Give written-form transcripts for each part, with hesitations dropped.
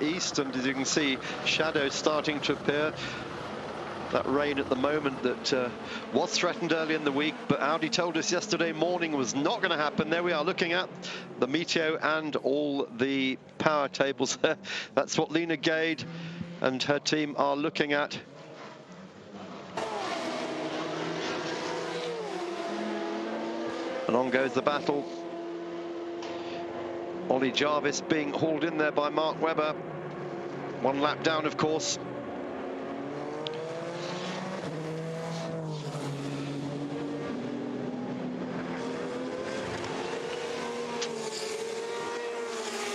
east, and as you can see, shadows starting to appear. That rain at the moment that was threatened early in the week, but Audi told us yesterday morning was not going to happen. There we are looking at the meteo and all the power tables. That's what Lena Gade and her team are looking at. And on goes the battle. Ollie Jarvis being hauled in there by Mark Webber. One lap down, of course.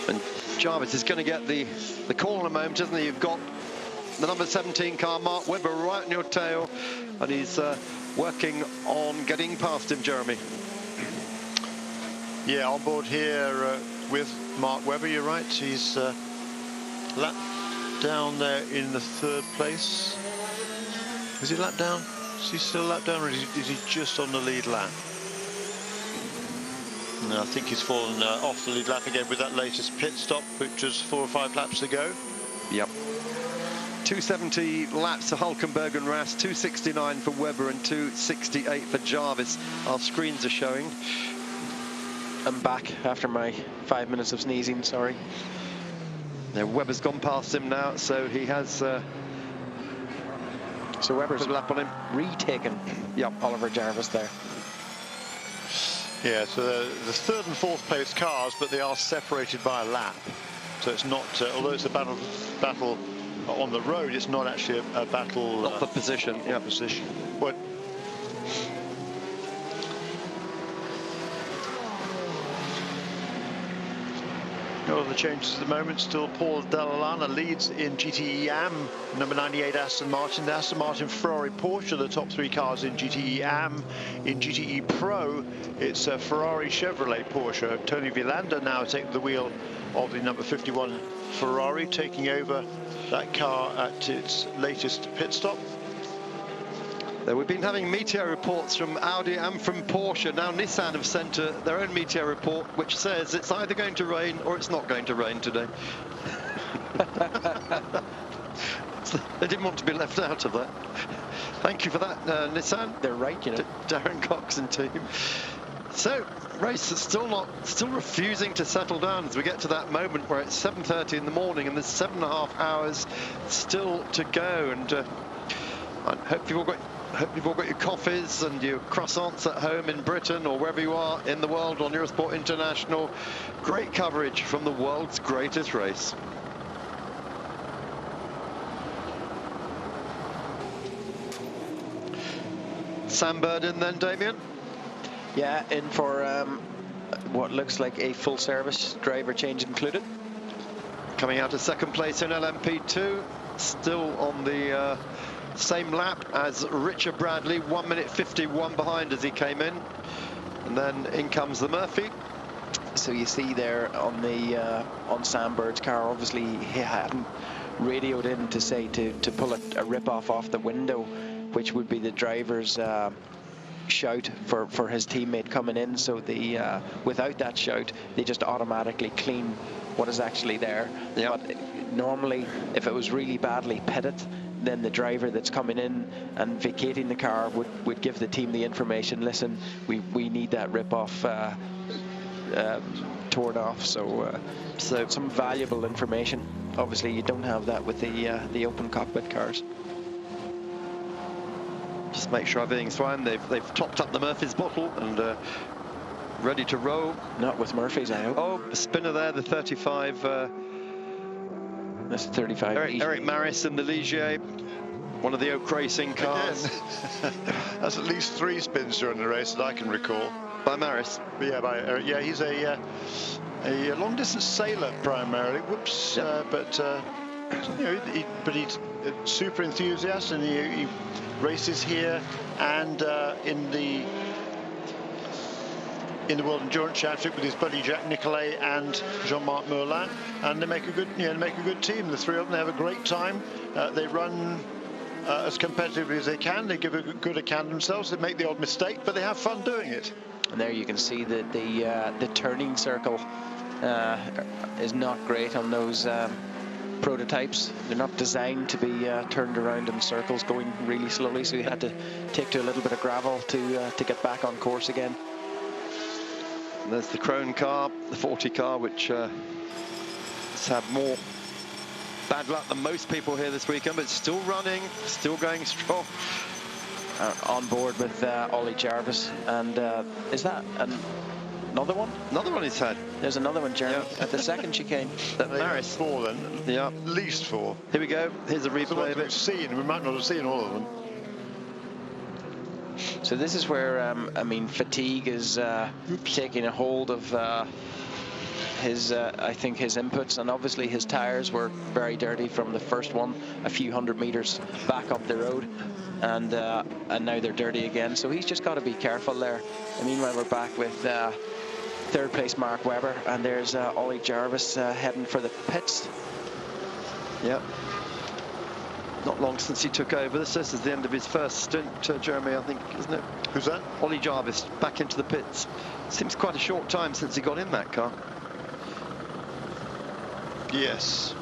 And Jarvis is going to get the call in a moment, isn't he? You've got the number 17 car, Mark Webber, right in your tail, and he's working on getting past him, Jeremy. Yeah, on board here with Mark Webber, you're right. He's lap down there in the 3rd place. Is he lap down? Is he still lap down, or is he just on the lead lap? No, I think he's fallen off the lead lap again with that latest pit stop, which was 4 or 5 laps to go. Yep. 270 laps for Hulkenberg and Ras, 269 for Webber and 268 for Jarvis. Our screens are showing. I'm back after my 5 minutes of sneezing, sorry. Now Webber's gone past him now, so he has so Webber's put a lap on him. Retaken Oliver Jarvis there. Yeah, so the 3rd and 4th place cars, but they are separated by a lap. So it's not, although it's a battle on the road, it's not actually a battle. Not for position. Yeah, position. But all the changes at the moment. Still Paul Dall'Anna leads in GTE AM, number 98 Aston Martin. The Aston Martin, Ferrari, Porsche, the top 3 cars in GTE AM. In GTE Pro, it's Ferrari, Chevrolet, Porsche. Tony Villander now taking the wheel of the number 51 Ferrari, taking over that car at its latest pit stop. We've been having meteo reports from Audi and from Porsche. Now Nissan have sent their own meteo report, which says it's either going to rain or it's not going to rain today. They didn't want to be left out of that. Thank you for that, Nissan. They're right, you know. Darren Cox and team. So, race is still refusing to settle down as we get to that moment where it's 7:30 in the morning and there's 7.5 hours still to go. And I hope you've all got your coffees and your croissants at home in Britain or wherever you are in the world on Eurosport International. Great coverage from the world's greatest race. Sam Bird in then, Damien? Yeah, in for what looks like a full service, driver change included. Coming out of 2nd place in LMP2, still on the same lap as Richard Bradley, 1 minute 51 behind as he came in, and then in comes the Murphy. So you see there on the on Sam Bird's car, obviously he hadn't radioed in to say to pull a rip-off off the window, which would be the driver's shout for his teammate coming in. So the without that shout, they just automatically clean what is actually there. Yep. But normally, if it was really badly pitted, then the driver that's coming in and vacating the car would give the team the information. Listen, we need that rip-off torn off. So some valuable information. Obviously, you don't have that with the open cockpit cars. Just make sure everything's fine. They've topped up the Murphy's bottle and ready to roll. Not with Murphy's, I hope. Oh, the spinner there, the 35. That's 35. Eric Maris in the Ligier, one of the Oak Racing cars. That's at least 3 spins during the race that I can recall. By Maris? Yeah, by Eric. Yeah, he's a long-distance sailor primarily. Whoops. Yep. But you know, he's a super enthusiast, and he races here and in the World Endurance Championship with his buddy Jacques Nicolet and Jean-Marc Merlin, and they make a good, team. The 3 of them, they have a great time. They run as competitively as they can. They give a good account of themselves. They make the odd mistake, but they have fun doing it. And there you can see that the turning circle is not great on those prototypes. They're not designed to be turned around in circles going really slowly, so he had to take to a little bit of gravel to get back on course again. And there's the Krone car, the 40 car, which has had more bad luck than most people here this weekend, but still running, still going strong. On board with Ollie Jarvis, and is that another one? Another one he's had. There's another one, Jeremy, Yeah. at the second chicane. That Maris 4 then. Yeah. At least 4. Here we go. Here's a The replay ones of we've it. seen, we might not have seen all of them. So this is where, I mean, fatigue is taking a hold of his, I think, his inputs, and obviously his tyres were very dirty from the first one, a few hundred meters back up the road, and now they're dirty again. So he's just got to be careful there. And meanwhile, we're back with third place Mark Webber, and there's Ollie Jarvis heading for the pits. Yep. Not long since he took over. This is the end of his first stint, Jeremy, I think, isn't it? Who's that? Ollie Jarvis back into the pits. Seems quite a short time since he got in that car. Yes.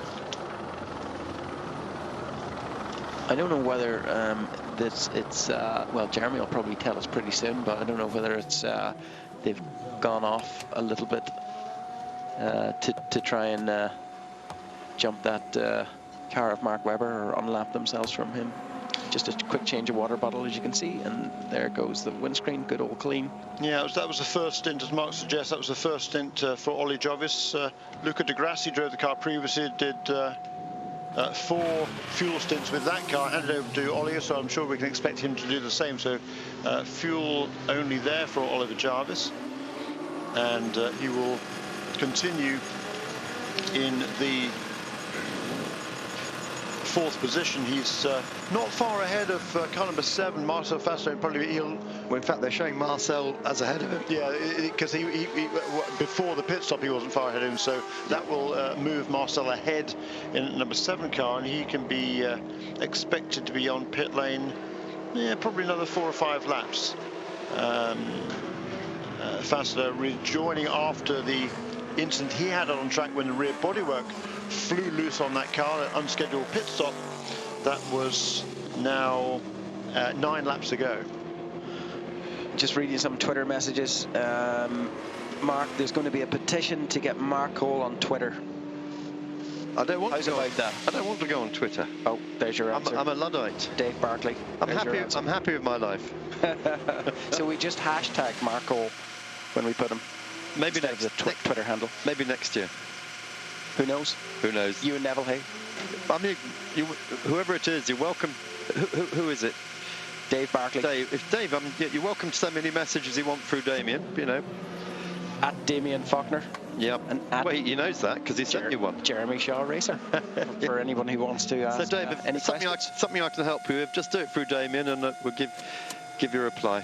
I don't know whether it's well, Jeremy will probably tell us pretty soon, but I don't know whether it's they've gone off a little bit to try and jump that car of Mark Webber or unlap themselves from him. Just a quick change of water bottle, as you can see, and there goes the windscreen, good old clean. Yeah, that was the first stint, as Mark suggests. That was the first stint for Ollie Jarvis. Luca de Grassi drove the car previously, did 4 fuel stints with that car, handed over to Ollie, so I'm sure we can expect him to do the same. So fuel only there for Oliver Jarvis, and he will continue in the 4th position. He's not far ahead of car number 7, Marcel Fastlane. Probably he'll. Well, in fact, they're showing Marcel as ahead of him. Yeah, because he before the pit stop he wasn't far ahead of him, so that will move Marcel ahead in number 7 car, and he can be expected to be on pit lane. Yeah, probably another 4 or 5 laps. Fassler rejoining after the incident he had on track when the rear bodywork flew loose on that car, an unscheduled pit stop. That was now 9 laps to go. Just reading some Twitter messages. Mark, there's going to be a petition to get Mark Cole on Twitter. I don't want How's to go about that? I don't want to go on Twitter. Oh, there's your answer. I'm a Luddite. Dave Barkley. I'm happy with my life. So we just hashtag Mark Cole when we put him. Maybe next next the Twitter handle. Maybe next year. Who knows? Who knows? You and Neville, hey? I mean, whoever it is, you're welcome. Who is it? Dave Barkley. Dave, you're welcome to send me any messages you want through Damien, you know. At Damien Faulkner. Yep. And at well, he knows that because he sent you one. Jeremy Shaw Racer. For anyone who wants to ask so Dave, if any something questions. something I can help you with, just do it through Damien and we'll give you a reply.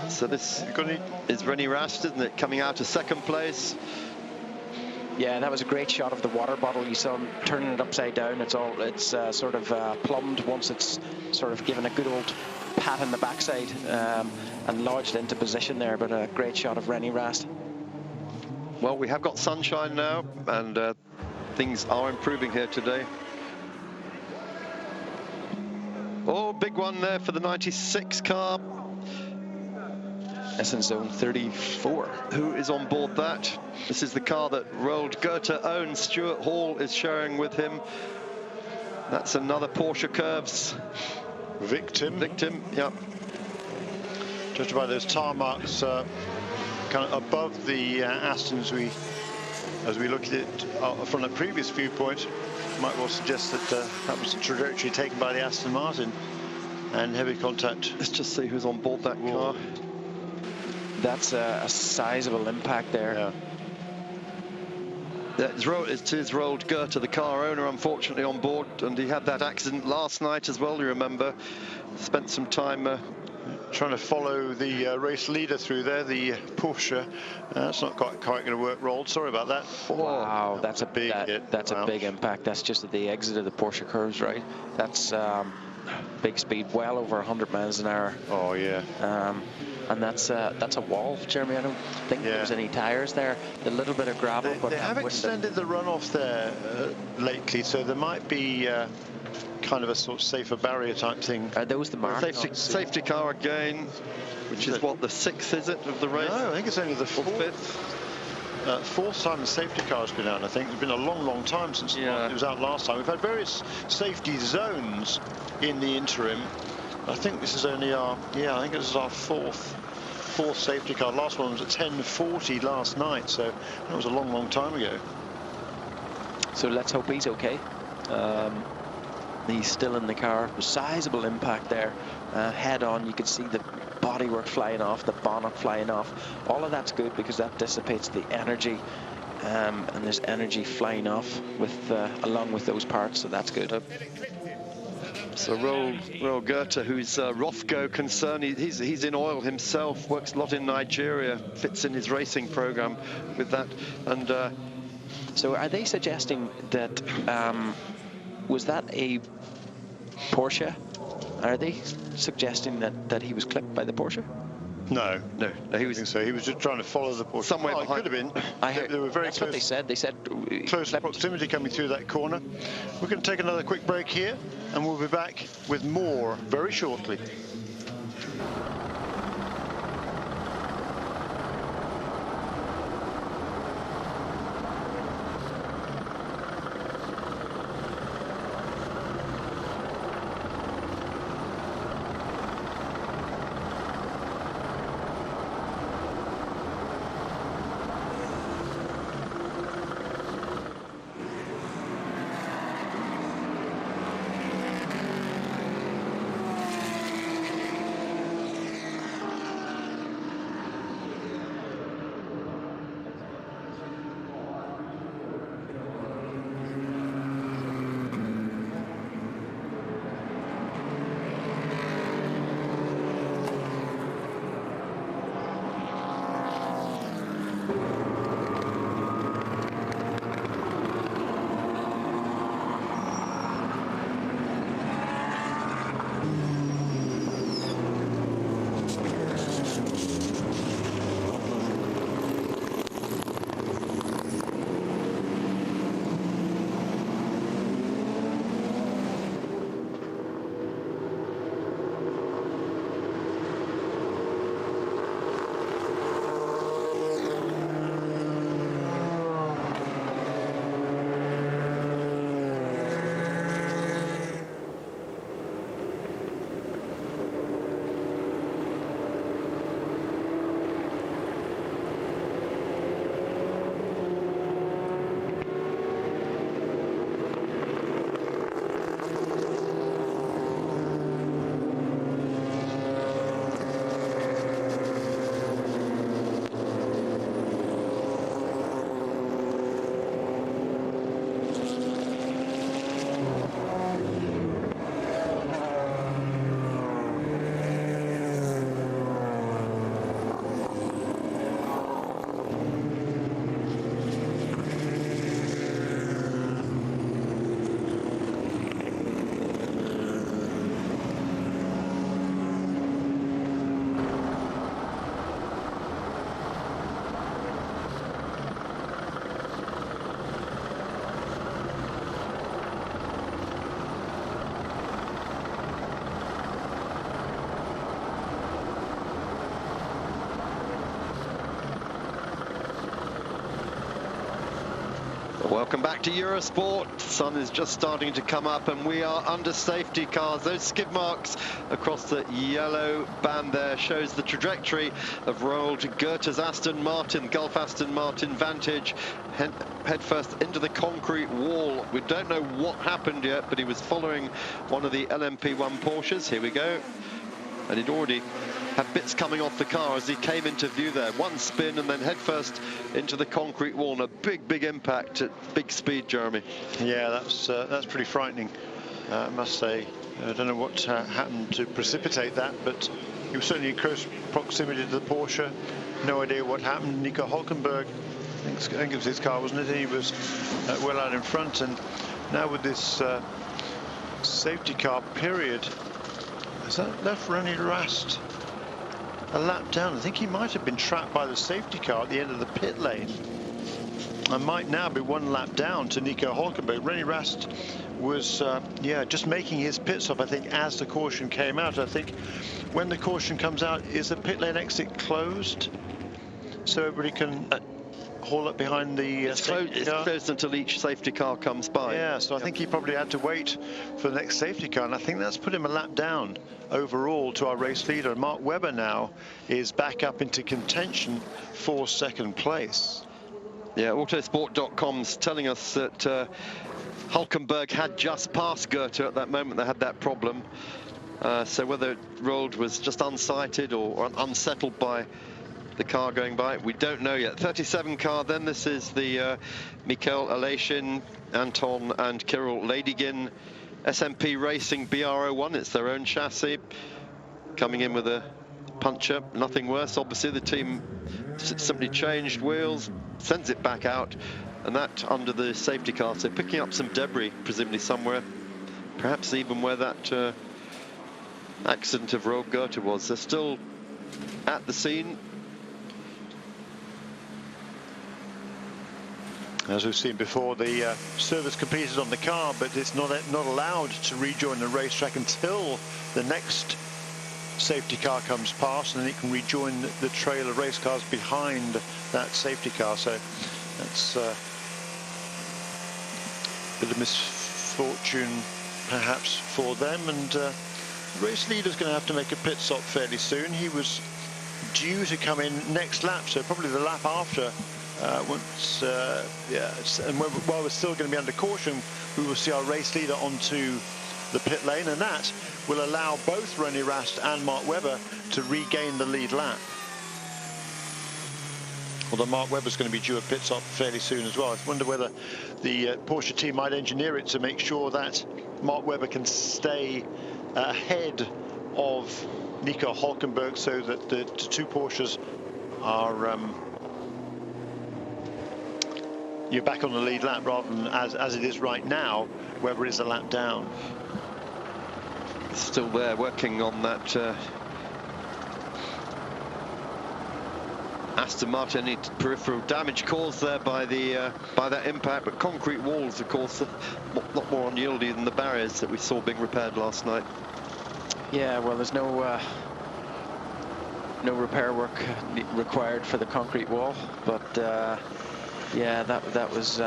So this is Rennie Rast, isn't it? Coming out of 2nd place. Yeah, that was a great shot of the water bottle. You saw him turning it upside down. It's sort of plumbed once it's sort of given a good old pat in the backside and lodged into position there. But a great shot of Rennie Rast. Well, we have got sunshine now, and things are improving here today. Oh, big one there for the 96 car. That's in zone 34. Who is on board that? This is the car that Roald Goethe owns. Stuart Hall is sharing with him. That's another Porsche Curves victim, yep. Judged by those tar marks kind of above the Astons, as we look at it from a previous viewpoint, might well suggest that that was the trajectory taken by the Aston Martin, and heavy contact. Let's just see who's on board that car. That's a sizable impact there. Yeah. It is Roald Goethe, the car owner, unfortunately on board, and he had that accident last night as well, you remember. Spent some time trying to follow the race leader through there, the Porsche. That's not quite going to work, Roald. Sorry about that. Wow, that's a big hit. That's a big impact. That's just at the exit of the Porsche curves, right? That's big speed, well over 100 miles an hour. Oh, yeah. and that's a wall, Jeremy. I don't think there was any tyres there. A little bit of gravel, but they have extended the runoff there lately, so there might be kind of a sort of safer barrier type thing. Are those the marks? Safety car again, which is what, the 6th, is it, of the race? No, I think it's only the 4th. Fourth time the safety car has been out, I think. It's been a long time since it was out last time. We've had various safety zones in the interim. I think this is only our, I think this is our fourth safety car. Last one was at 10:40 last night, so that was a long time ago. So let's hope he's okay. He's still in the car. A sizable impact there. Head on, you could see the bodywork flying off, the bonnet flying off. All of that's good because that dissipates the energy, and there's energy flying off with along with those parts, so that's good. So Roel Goethe, who's Rofco concerned, he's in oil himself, works a lot in Nigeria, fits in his racing program with that. And so are they suggesting that was that a Porsche? Are they suggesting that he was clipped by the Porsche? No, he was. So he was just trying to follow the Porsche. Somewhere behind. It could have been. I heard, they were very that's close. What they said. They said close proximity coming through that corner. We're going to take another quick break here, and we'll be back with more very shortly. Welcome back to Eurosport. Sun is just starting to come up and we are under safety cars. Those skid marks across the yellow band there shows the trajectory of Roel Goethe's Aston Martin, Gulf Aston Martin Vantage, headfirst into the concrete wall. We don't know what happened yet, but he was following one of the LMP1 Porsches. Here we go. And he'd already had bits coming off the car as he came into view there. One spin and then headfirst into the concrete wall. And a big impact at big speed, Jeremy. Yeah, that's pretty frightening, I must say. I don't know what happened to precipitate that, but he was certainly in close proximity to the Porsche. No idea what happened. Nico Hulkenberg, I think it was his car, wasn't it? He was well out in front. And now with this safety car period, is that left René Rast? a lap down. I think he might have been trapped by the safety car at the end of the pit lane. I might now be 1 lap down to Nico Hulkenberg. Rennie Rast was, just making his pit stop, I think, as the caution came out. I think when the caution comes out, is the pit lane exit closed? So everybody can haul up behind the safety car? It's closed until each safety car comes by. Yeah, so I think he probably had to wait for the next safety car, and I think that's put him a lap down overall to our race leader. Mark Webber now is back up into contention for 2nd place. Yeah, Autosport.com's telling us that Hulkenberg had just passed Goethe at that moment. They had that problem. So whether Rold was just unsighted or unsettled by the car going by, we don't know yet. 37 car then. This is the Mikael Aleshin, Anton and Kirill Ladygin SMP Racing BR01. It's their own chassis. Coming in with a puncher, nothing worse. Obviously the team simply changed wheels, sends it back out, and that under the safety car. So picking up some debris, presumably somewhere, perhaps even where that accident of Roald Goethe was. They're still at the scene. As we've seen before, the service completed on the car, but it's not allowed to rejoin the racetrack until the next safety car comes past, and then it can rejoin the trail of race cars behind that safety car. So that's a bit of misfortune perhaps for them, and the race leader's going to have to make a pit stop fairly soon. He was due to come in next lap, so probably the lap after. And while we're still going to be under caution, we will see our race leader onto the pit lane, and that will allow both Rennie Rast and Mark Webber to regain the lead lap. Although Mark Webber's going to be due a pit stop fairly soon as well. I wonder whether the Porsche team might engineer it to make sure that Mark Webber can stay ahead of Nico Hulkenberg, so that the 2 Porsches are you're back on the lead lap, rather than as it is right now, Webber is a lap down. Still there working on that Aston Martin. Any peripheral damage caused there by that impact, but concrete walls, of course, a lot more unyieldy than the barriers that we saw being repaired last night. Yeah, well, there's no repair work required for the concrete wall, but yeah, that was.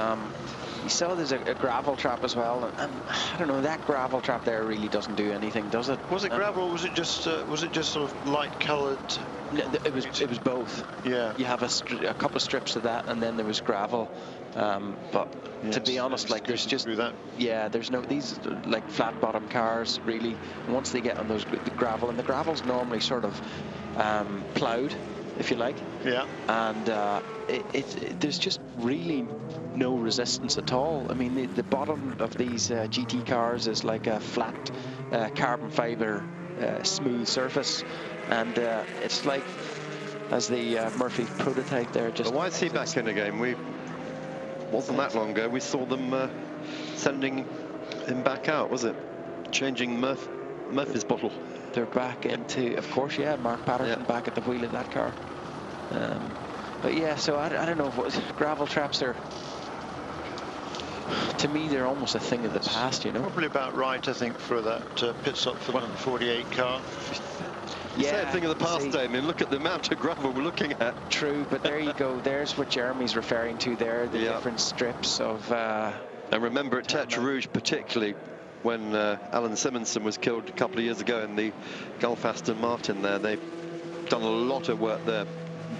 You saw there's a gravel trap as well, and I don't know, that gravel trap there really doesn't do anything, does it? Was it gravel, or was it just sort of light coloured? It was both. Yeah. You have a couple of strips of that, and then there was gravel. But yes, to be honest, like there's no these like flat bottom cars really. Once they get on the gravel, and the gravel's normally sort of ploughed, if you like. Yeah. And there's just really no resistance at all. I mean, the bottom of these GT cars is like a flat carbon fiber smooth surface, and it's like, as the Murphy prototype there, just. But why is he back in again? Wasn't that long ago we saw them sending him back out, was it? Changing Murphy's bottle. They're back into, of course, yeah, Mark Patterson back at the wheel of that car. But yeah, so I don't know if gravel traps are, to me, they're almost a thing of the past, you know. Probably about right, I think, for that pit stop for the 48 car. Yeah, same thing of the past, Damien. Look at the amount of gravel we're looking at. True, but there you go. There's what Jeremy's referring to there, the different strips of. And remember at Tertre Rouge, particularly when Alan Simonson was killed a couple of years ago in the Gulf Aston Martin there, they've done a lot of work there,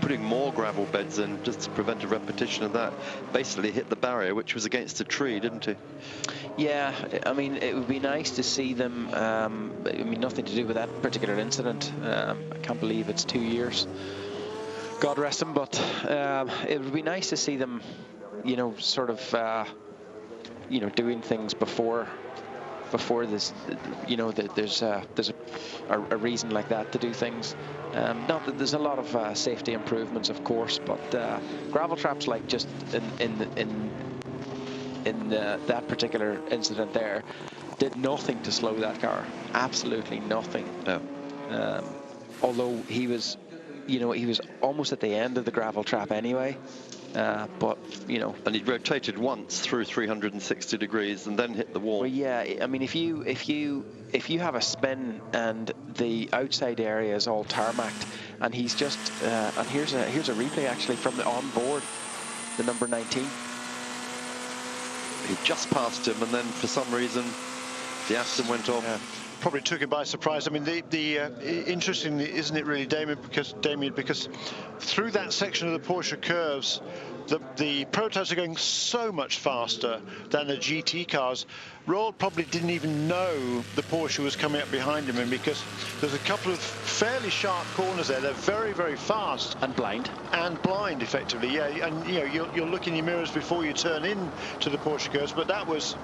putting more gravel beds in just to prevent a repetition of that. Basically hit the barrier, which was against a tree, didn't it? Yeah, I mean, it would be nice to see them, I mean, nothing to do with that particular incident. I can't believe it's 2 years. God rest them, but it would be nice to see them, you know, sort of, you know, doing things before this, you know, there's a reason like that to do things. Not that there's a lot of safety improvements, of course, but gravel traps, like just in that particular incident there, did nothing to slow that car. Absolutely nothing. No. Although he was you know, he was almost at the end of the gravel trap anyway. But you know, and he rotated once through 360 degrees and then hit the wall. Well, yeah, I mean, if you have a spin and the outside area is all tarmacked, and he's just and here's a replay actually from the onboard, the number 19. He just passed him, and then for some reason the Aston went off. Yeah. Probably took him by surprise. I mean, interestingly, isn't it really, Damien? Because through that section of the Porsche curves, the prototypes are going so much faster than the GT cars. Roald probably didn't even know the Porsche was coming up behind him, and because there's a couple of fairly sharp corners there, they're very, very fast and blind. And blind, effectively, yeah. And you know, you'll look in your mirrors before you turn in to the Porsche curves, but that was,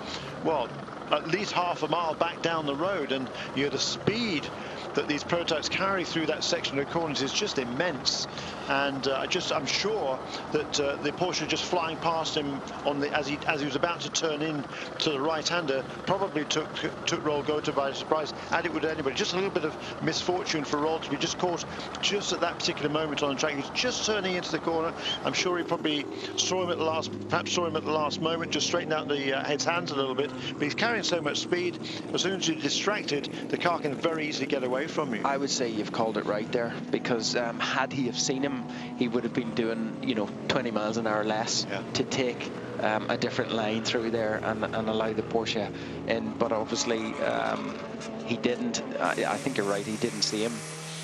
well, at least half a mile back down the road, and you know, the speed that these prototypes carry through that section of corners is just immense. And I'm sure that the Porsche just flying past him on as he was about to turn in to the right-hander probably took Roald Gotha by surprise, and it would anybody. Just a little bit of misfortune for Roald to be just caught just at that particular moment on the track. He was just turning into the corner. I'm sure he probably saw him at the last moment, just straightened out the head's hands a little bit. But he's carrying so much speed, as soon as you're distracted, the car can very easily get away from you. I would say you've called it right there, because had he have seen him, he would have been doing, you know, 20 miles an hour less to take a different line through there and allow the Porsche in. But obviously he didn't. I think you're right, he didn't see him,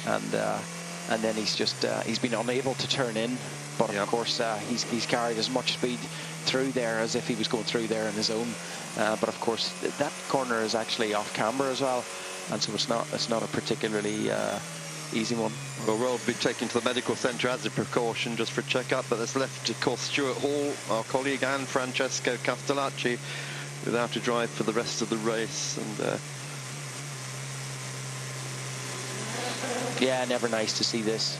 and then he's been unable to turn in. But of course he's carried as much speed through there as if he was going through there on his own. But of course that corner is actually off camber as well, and so it's not a particularly easy one. Well, Roald will be taken to the medical centre as a precaution, just for a check-up, but that's left, of course, Stuart Hall, our colleague, and Francesco Castellacci without a drive for the rest of the race. And yeah, never nice to see this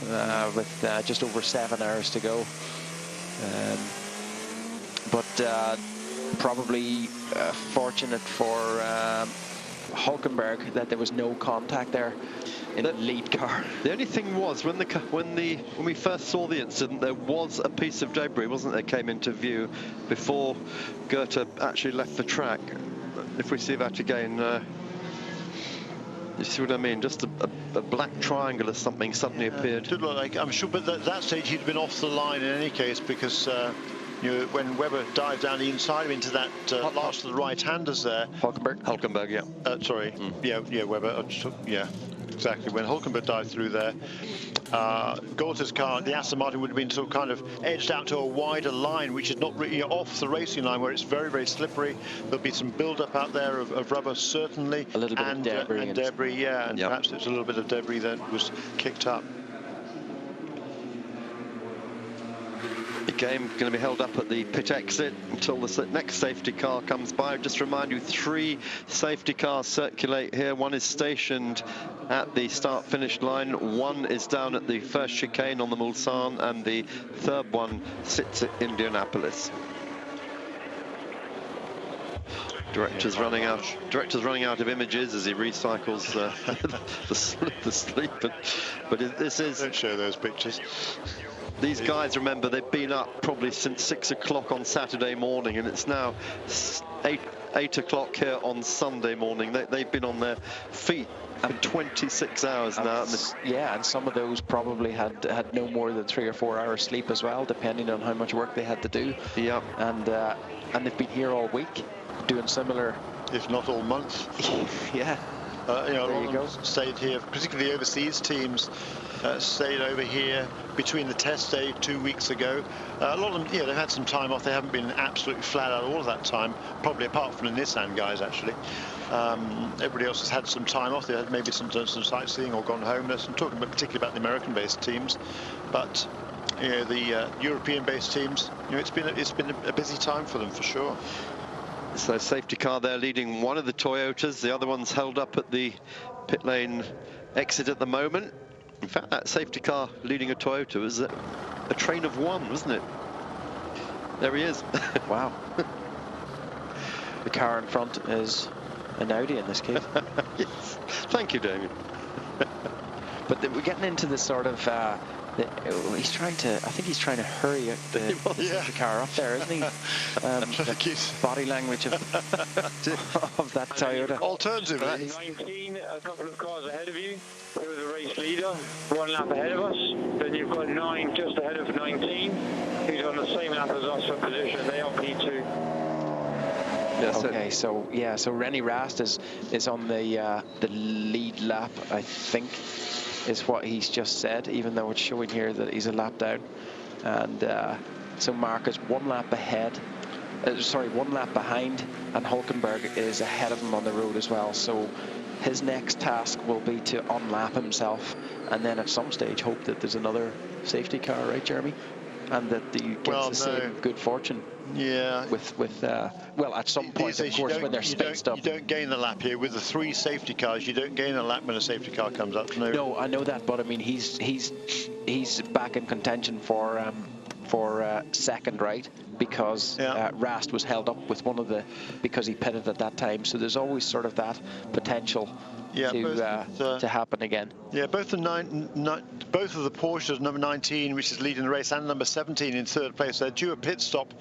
with just over 7 hours to go. But probably fortunate for Hulkenberg that there was no contact there in the lead car. The only thing was, when we first saw the incident, there was a piece of debris, wasn't there, came into view before Gotha actually left the track. If we see that again, you see what I mean? Just a black triangle or something suddenly appeared. It did look like, I'm sure, but at that stage he'd been off the line in any case, because you know, when Webber dived down the inside into that last of the right-handers there. Hulkenberg, yeah. Sorry, yeah, Webber, yeah. Exactly. When Hulkenberg dived through there, Gotha's car, the Aston Martin, would have been sort of kind of edged out to a wider line, which is not really off the racing line, where it's very, very slippery. There'll be some build-up out there of rubber, certainly. A little bit of debris. And debris, yeah, and perhaps there's a little bit of debris that was kicked up. The game going to be held up at the pit exit until the next safety car comes by. Just remind you, 3 safety cars circulate here. One is stationed at the start-finish line, one is down at the first chicane on the Mulsanne, and the third one sits at Indianapolis. Director's running out of images as he recycles the sleep. But this is. Don't show those pictures. These guys, remember, they've been up probably since 6 o'clock on Saturday morning, and it's now 8 o'clock here on Sunday morning. They've been on their feet for 26 hours now. Yeah, and some of those probably had no more than 3 or 4 hours sleep as well, depending on how much work they had to do. Yeah. And they've been here all week doing similar, if not all month. Yeah. You know, a lot of them stayed here, particularly the overseas teams. Stayed over here between the test day 2 weeks ago. A lot of them, they've had some time off. They haven't been absolutely flat out all of that time, probably apart from the Nissan guys, actually. Everybody else has had some time off. They had maybe done some sightseeing or gone home. I'm talking particularly about the American-based teams, but the European-based teams, it's been a busy time for them for sure. So safety car there leading one of the Toyotas. The other one's held up at the pit lane exit at the moment. In fact, that safety car leading a Toyota was a train of one, wasn't it? There he is. Wow. The car in front is an Audi in this case. Yes. Thank you, Damien. But we're getting into the sort of He's trying to. I think he's trying to hurry the car up there, isn't he? The body language of that Toyota. Alternatively, 19, a couple of cars ahead of you. There was a race leader, 1 lap ahead of us. Then you've got 9 just ahead of 19. He's on the same lap as us for position. They are P2. Okay, so Rennie Rast is on the lead lap, I think, is what he's just said, even though it's showing here that he's a lap down. And so Mark is 1 lap ahead, 1 lap behind, and Hulkenberg is ahead of him on the road as well. So his next task will be to unlap himself, and then at some stage hope that there's another safety car, right, Jeremy? And that he gets the same good fortune. Yeah. Well, at some point, of course, when they're spaced up. You don't gain the lap here with the 3 safety cars. You don't gain a lap when a safety car comes up. No, I know that, but I mean, he's back in contention for second, right? Because Rast was held up with because he pitted at that time. So there's always sort of that potential to happen again. Yeah, both of the Porsches, number 19, which is leading the race, and number 17 in 3rd place, they're due a pit stop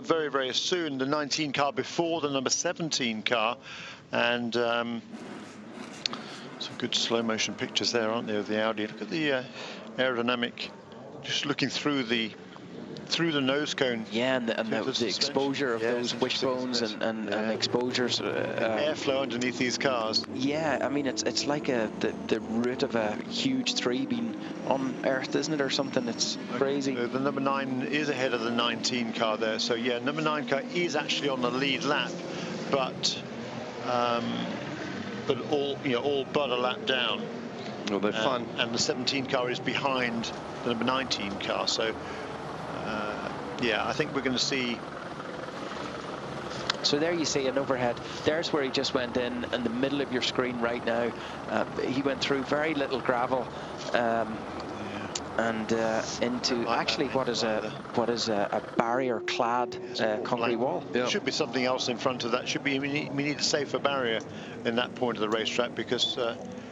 very, very soon. The 19 car before the number 17 car, and some good slow motion pictures there, aren't there, of the Audi. Look at the aerodynamic, just looking through the nose cone. Yeah, and the exposure of those wishbones and exposures. Airflow underneath these cars. Yeah, I mean, it's like the root of a huge 3 being unearthed, isn't it, or something? It's crazy. The number 9 is ahead of the 19 car there. So yeah, number 9 car is actually on the lead lap, but all but a lap down. Well, they're fun. And the 17 car is behind the number 19 car. So. Yeah, I think we're going to see. So there you see an overhead. There's where he just went in the middle of your screen right now. He went through very little gravel and into actually what is a barrier-clad concrete wall. There should be something else in front of that. We need a safer barrier in that point of the racetrack because.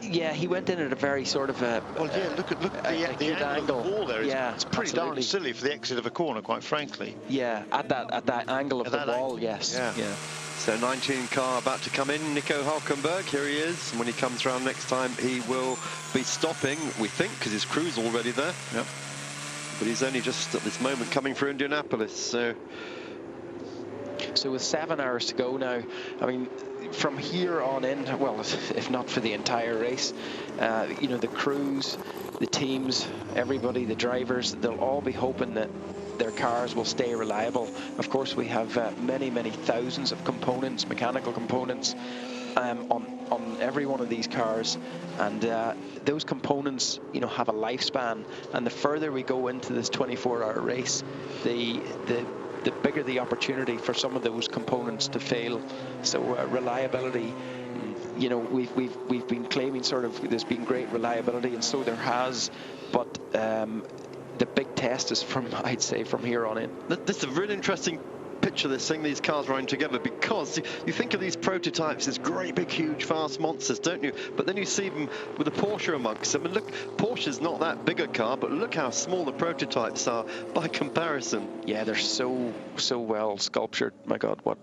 Yeah, he went in at a very sort of a. Well, yeah. Look at the angle of the wall there. Yeah, it's pretty darn silly for the exit of a corner, quite frankly. Yeah, at that angle of the wall. Yes. Yeah. So 19 car about to come in. Nico Hulkenberg, here he is. And when he comes around next time, he will be stopping, we think, because his crew's already there. Yep. But he's only just at this moment coming through Indianapolis. So with 7 hours to go now, I mean, from here on in, well, if not for the entire race, the crews, the teams, everybody, the drivers, they'll all be hoping that their cars will stay reliable. Of course, we have many thousands of components, mechanical components, on every one of these cars, and those components, have a lifespan. And the further we go into this 24-hour race, the bigger the opportunity for some of those components to fail. So reliability, we've been claiming sort of there's been great reliability, and so there has, but the big test is I'd say from here on in. This is a really interesting picture, this thing, these cars running together, because you think of these prototypes as great big huge fast monsters, don't you? But then you see them with a Porsche amongst them, and look, Porsche's not that big a car, but look how small the prototypes are by comparison. Yeah, they're so well sculptured. My God, what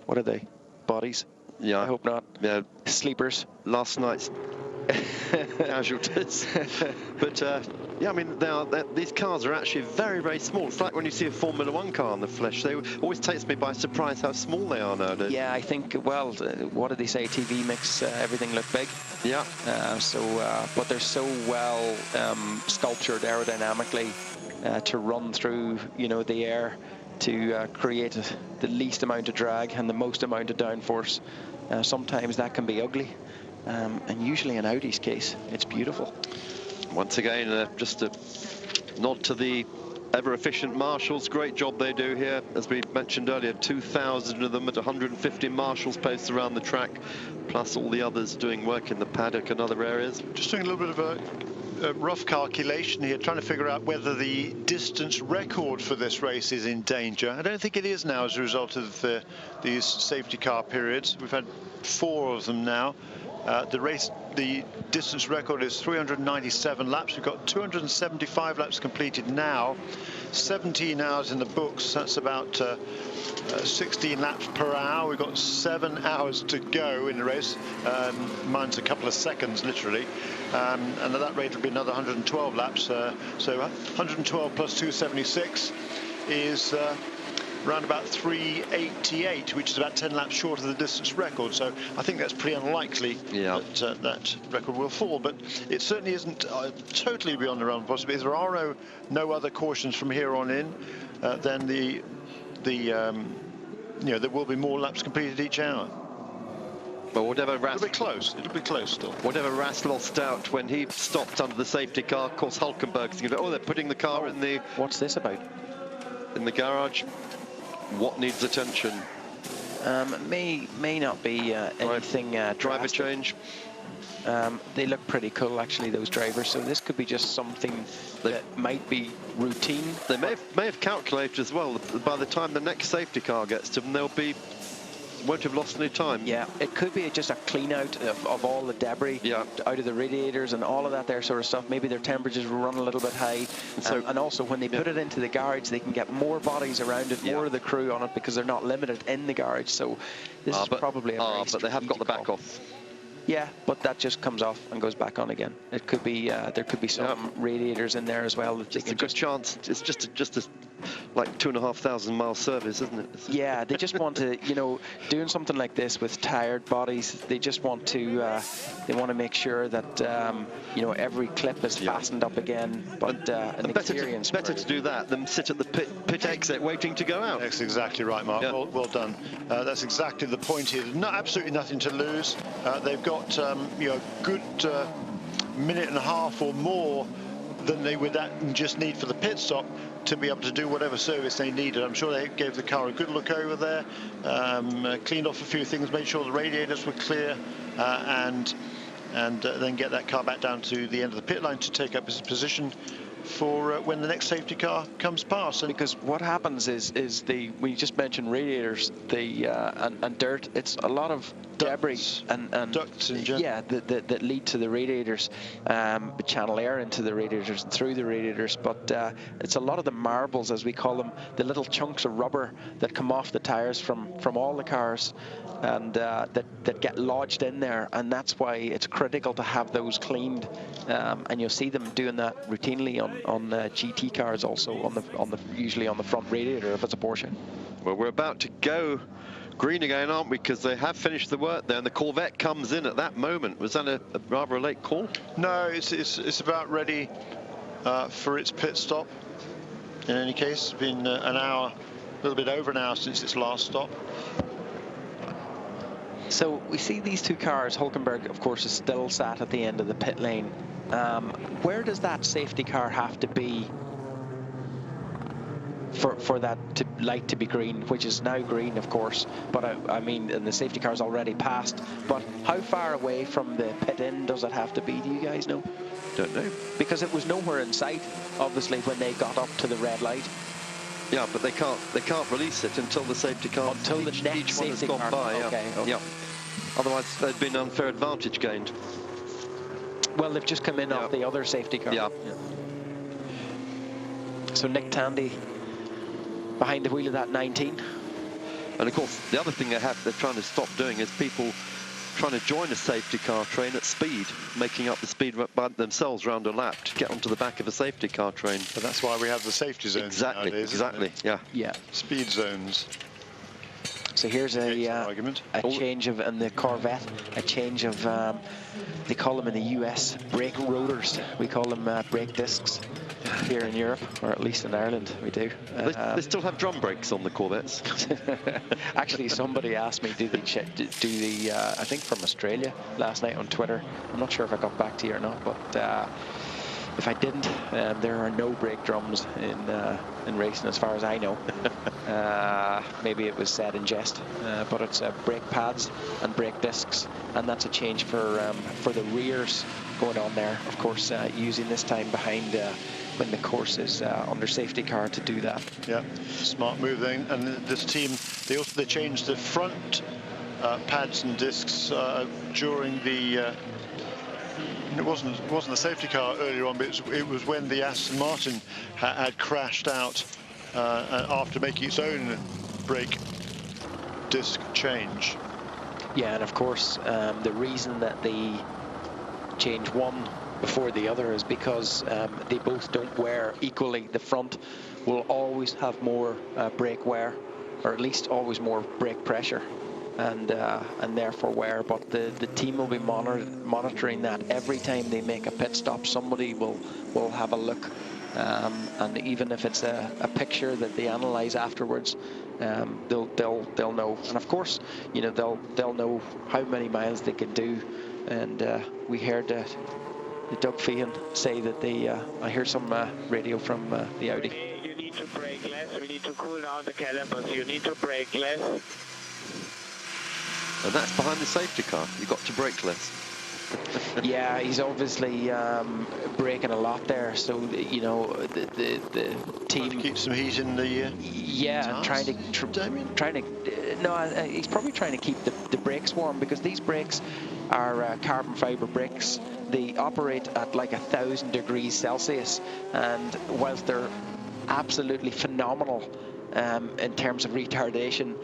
are they? Bodies? Yeah, I hope not. Yeah, sleepers. Last night's casualties. But yeah, I mean, these cars are actually very, very small. It's like when you see a Formula 1 car in the flesh. They always takes me by surprise how small they are nowadays. Yeah, I think, well, what did they say? TV makes everything look big. Yeah. But they're so well sculptured aerodynamically to run through, the air, to create the least amount of drag and the most amount of downforce. Sometimes that can be ugly. And usually in Audi's case, it's beautiful. Once again, just a nod to the ever-efficient marshals. Great job they do here. As we mentioned earlier, 2,000 of them at 150 marshals posts around the track, plus all the others doing work in the paddock and other areas. Just doing a little bit of a rough calculation here, trying to figure out whether the distance record for this race is in danger. I don't think it is now as a result of these safety car periods. We've had 4 of them now. The distance record is 397 laps. We've got 275 laps completed now, 17 hours in the books. That's about 16 laps per hour. We've got 7 hours to go in the race. Mine's a couple of seconds, literally. And at that rate, it'll be another 112 laps. So 112 plus 276 is around about 388, which is about 10 laps short of the distance record. So I think that's pretty unlikely that that record will fall. But it certainly isn't totally beyond the realm of possibility. If there are no other cautions from here on in, then there will be more laps completed each hour. But whatever it'll be close. It'll be close still. Whatever Ras lost out when he stopped under the safety car, of course, Hulkenberg's thinking, oh, they're putting the car in the... What's this about? In the garage. What needs attention? May not be anything driver change. They look pretty cool, actually, those drivers. So this could be just something that might be routine. They may have calculated as well. By the time the next safety car gets to them, won't have lost any time. Yeah, it could be just a clean out of all the debris out of the radiators and all of that there sort of stuff. Maybe their temperatures will run a little bit high. So, and also when they put it into the garage, they can get more bodies around it, more of the crew on it, because they're not limited in the garage. So this is probably a very but they have got the back off. Yeah, but that just comes off and goes back on again. It could be there could be some radiators in there as well. That it's a good chance. It's just a like 2,500 mile service, isn't it? Yeah, they just want to, doing something like this with tired bodies. They just want to make sure that every clip is fastened up again. But an experience. Better to do that than sit at the pit exit waiting to go out. That's exactly right, Mark. Yeah. Well done. That's exactly the point here. Absolutely nothing to lose. They've got a good minute and a half or more than they would just need for the pit stop to be able to do whatever service they needed. I'm sure they gave the car a good look over there, cleaned off a few things, made sure the radiators were clear, and then get that car back down to the end of the pit line to take up his position for when the next safety car comes past. Because what happens is when you just mentioned radiators, and dirt, it's a lot of debris and ducts in general. that lead to the radiators, channel air into the radiators and through the radiators. But it's a lot of the marbles, as we call them, the little chunks of rubber that come off the tires from all the cars, and that get lodged in there, and that's why it's critical to have those cleaned. And you'll see them doing that routinely on GT cars, also usually on the front radiator if it's a Porsche. Well, we're about to go green again, aren't we? Because they have finished the work there, and the Corvette comes in at that moment. Was that a rather late call? No, it's about ready for its pit stop. In any case, it's been an hour, a little bit over an hour since its last stop. So we see these two cars. Hulkenberg, of course, is still sat at the end of the pit lane. Where does that safety car have to be for that light to be green, which is now green, of course, but I mean, and the safety car's already passed, but how far away from the pit in does it have to be? Do you guys know? Don't know. Because it was nowhere in sight, obviously, when they got up to the red light. Yeah, but they can't release it until the safety car, until the next each one has safety gone car. by. Okay. Yeah. Otherwise, there'd been unfair advantage gained. Well, they've just come in off the other safety car. Yeah. So Nick Tandy behind the wheel of that 19. And of course, the other thing they're trying to stop doing is people trying to join a safety car train at speed, making up the speed by themselves round a lap to get onto the back of a safety car train. But that's why we have the safety zones. Exactly. Yeah. Speed zones. So here's a change of, in the Corvette, a change of, they call them in the US brake rotors. We call them brake discs here in Europe, or at least in Ireland we do. They still have drum brakes on the Corvettes. Actually, somebody asked me, do the I think from Australia last night on Twitter. I'm not sure if I got back to you or not, but if I didn't, there are no brake drums in racing as far as I know. Maybe it was said in jest, but it's brake pads and brake discs, and that's a change for the rears going on there. Of course, using this time behind when the course is under safety car to do that. Yeah, smart move then. And this team, they changed the front pads and discs during the. It wasn't the safety car earlier on, but it was when the Aston Martin had crashed out after making its own brake disc change. Yeah, and of course, the reason that they change one before the other is because they both don't wear equally. The front will always have more brake wear, or at least always more brake pressure, and therefore wear. But the team will be monitoring that every time they make a pit stop. Somebody will have a look, and even if it's a picture that they analyze afterwards, they'll know. And of course, you know, they'll know how many miles they can do. And we heard Doug Feehan say that I hear some radio from the Audi. You need to brake less. We need to cool down the calipers. You need to brake less. And that's behind the safety car. You've got to brake less. Yeah, he's obviously braking a lot there. So you know the team Trying to keep some heat in the. Yeah, and trying to he's probably trying to keep the brakes warm, because these brakes are carbon fiber brakes. They operate at like 1,000 degrees Celsius, and whilst they're absolutely phenomenal in terms of retardation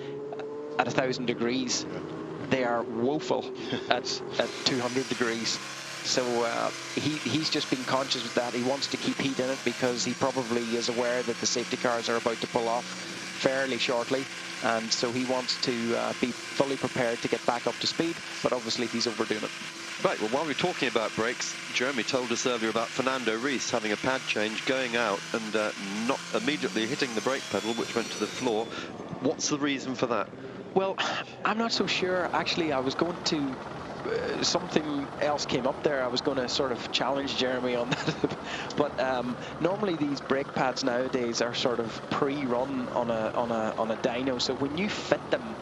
at 1,000 degrees, they are woeful at 200 degrees. So he's just been conscious of that. He wants to keep heat in it because he probably is aware that the safety cars are about to pull off fairly shortly, and so he wants to be fully prepared to get back up to speed, but obviously he's overdoing it. Right, well, while we're talking about brakes, Jeremy told us earlier about Fernando Reis having a pad change, going out and not immediately hitting the brake pedal, which went to the floor. What's the reason for that? Well, I'm not so sure. Actually, I was going to... something else came up there. I was going to sort of challenge Jeremy on that. But normally these brake pads nowadays are sort of pre-run on a dyno. So when you fit them,